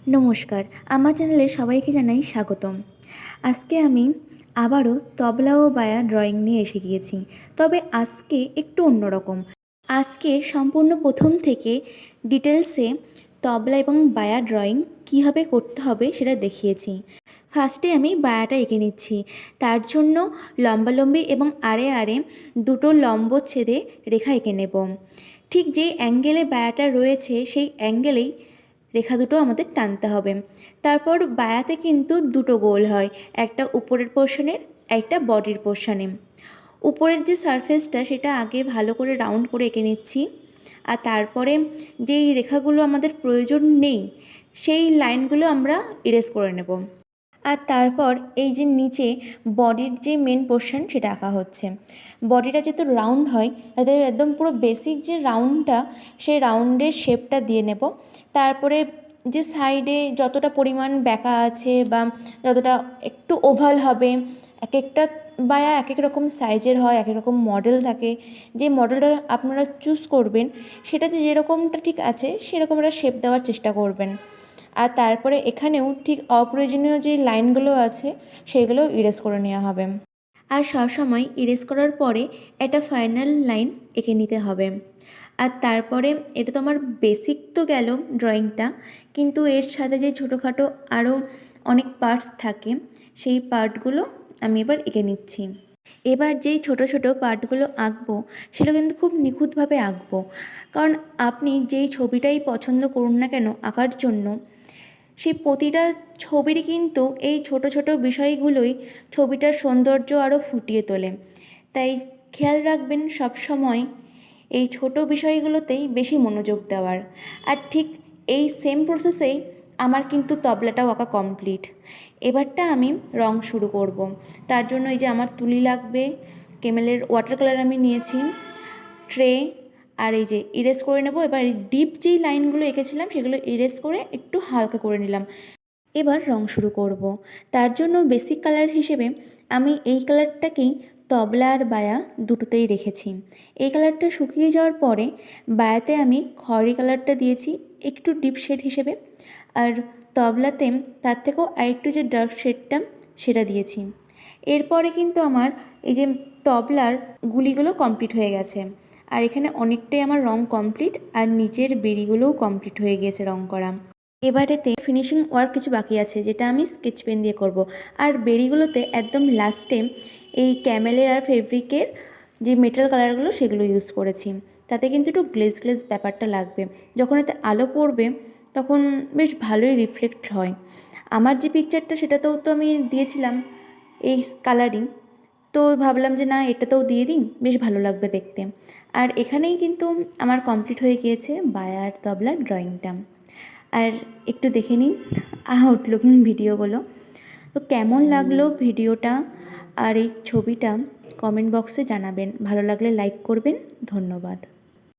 নমস্কার, আমার চ্যানেলে সবাইকে জানাই স্বাগতম। আজকে আমি আবারও তবলা ও বায়া ড্রয়িং নিয়ে এসে গিয়েছি। তবে আজকে একটু অন্যরকম। আজকে সম্পূর্ণ প্রথম থেকে ডিটেলসে তবলা এবং বায়া ড্রয়িং কীভাবে করতে হবে সেটা দেখিয়েছি। ফার্স্টে আমি বায়াটা এঁকে নিচ্ছি। তার জন্য লম্বালম্বি এবং আড়ে আড়ে দুটো লম্বচ্ছেদে রেখা এঁকে নেব। ঠিক যেই অ্যাঙ্গেলে বায়াটা রয়েছে সেই অ্যাঙ্গেলেই রেখা দুটো আমাদের টানতে হবে। তারপর বায়াতে কিন্তু দুটো গোল হয়, একটা উপরের পোর্শনের, একটা বডির পোর্শনে। উপরের যে সারফেসটা সেটা আগে ভালো করে রাউন্ড করে এঁকে নিচ্ছি, আর তারপরে যেই রেখাগুলো আমাদের প্রয়োজন নেই সেই লাইনগুলো আমরা ইরেজ করে নেব। আর তারপর এই যে নিচে বডির যে মেন পোর্শন সেটা আঁকা হচ্ছে। বডিটা যেহেতু রাউন্ড হয় তাতে একদম পুরো বেসিক যে রাউন্ডটা সেই রাউন্ডের শেপটা দিয়ে নেব। তারপরে যে সাইডে যতটা পরিমাণ ব্যাকা আছে বা যতটা একটু ওভাল হবে, এক একটা বায়া এক এক রকম সাইজের হয়, এক এক রকম মডেল থাকে। যে মডেলটা আপনারা চুজ করবেন সেটা যে যেরকমটা ঠিক আছে সেরকম একটা শেপ দেওয়ার চেষ্টা করবেন। আর তারপরে এখানেও ঠিক অপ্রয়োজনীয় যে লাইনগুলো আছে সেগুলো ইরেজ করে নেওয়া হবে। আর সবসময় ইরেজ করার পরে একটা ফাইনাল লাইন এঁকে নিতে হবে। আর তারপরে এটা তো আমার বেসিক তো গেল ড্রয়িংটা, কিন্তু এর সাথে যে ছোটোখাটো আরও অনেক পার্টস থাকে সেই পার্টগুলো আমি এবার এঁকে নিচ্ছি। এবার যেই ছোট ছোট পার্টগুলো আঁকবো সেটা কিন্তু খুব নিখুঁতভাবে আঁকবো, কারণ আপনি যেই ছবিটাই পছন্দ করুন না কেন আঁকার জন্য, সেই প্রতিটা ছবিরই কিন্তু এই ছোট ছোট বিষয়গুলোই ছবিটার সৌন্দর্য আরও ফুটিয়ে তোলে। তাই খেয়াল রাখবেন সব সময় এই ছোট বিষয়গুলোতেই বেশি মনোযোগ দেওয়ার। আর ঠিক এই সেম প্রসেসেই আমার কিন্তু তবলাটাও আঁকা কমপ্লিট। এবারটা আমি রং শুরু করব। তার জন্য এই যে আমার তুলি লাগবে, কেমেলের ওয়াটার কালার আমি নিয়েছি, ট্রে, আর এই যে ইরেজ করে নেব। এবার ডিপ যেই লাইনগুলো এঁকেছিলাম সেগুলো ইরেজ করে একটু হালকা করে নিলাম। এবার রং শুরু করব। তার জন্য বেসিক কালার হিসেবে আমি এই কালারটাকেই তবলা আর বায়া দুটোতেই রেখেছি। এই কালারটা শুকিয়ে যাওয়ার পরে বায়াতে আমি খয়েরি কালারটা দিয়েছি একটু ডিপ শেড হিসেবে, আর তবলাতে তার থেকেও আরেকটু যে ডার্ক শেডটা সেটা দিয়েছি। এরপরে কিন্তু আমার এই যে তবলার গুলিগুলো কমপ্লিট হয়ে গেছে, আর এখানে অনেকটাই আমার রং কমপ্লিট, আর নিচের বেড়িগুলোও কমপ্লিট হয়ে গিয়েছে রং করা। এবারেতে ফিনিশিং ওয়ার্ক কিছু বাকি আছে যেটা আমি স্কেচ পেন দিয়ে করব। আর বেড়িগুলোতে একদম লাস্টে এই ক্যামেলের আর ফেব্রিকের যে মেটাল কালারগুলো সেগুলো ইউজ করেছি। তাতে কিন্তু একটু গ্লেজ গ্লেজ ব্যাপারটা লাগবে, যখন এতে আলো পড়বে তখন বেশ ভালোই রিফ্লেক্ট হয়। আমার যে পিকচারটা সেটাতেও তো আমি দিয়েছিলাম এই কালারিং, তো ভাবলাম যে না এটাতেও দিয়ে দিই, বেশ ভালো লাগবে দেখতে। আর এখানেই কিন্তু আমার কমপ্লিট হয়ে গিয়েছে বায়া আর তবলার ড্রয়িংটা। আর একটু দেখে নিন আউটলুকিং ভিডিওগুলো। তো কেমন লাগলো ভিডিওটা আর এই ছবিটা কমেন্ট বক্সে জানাবেন। ভালো লাগলে লাইক করবেন। ধন্যবাদ।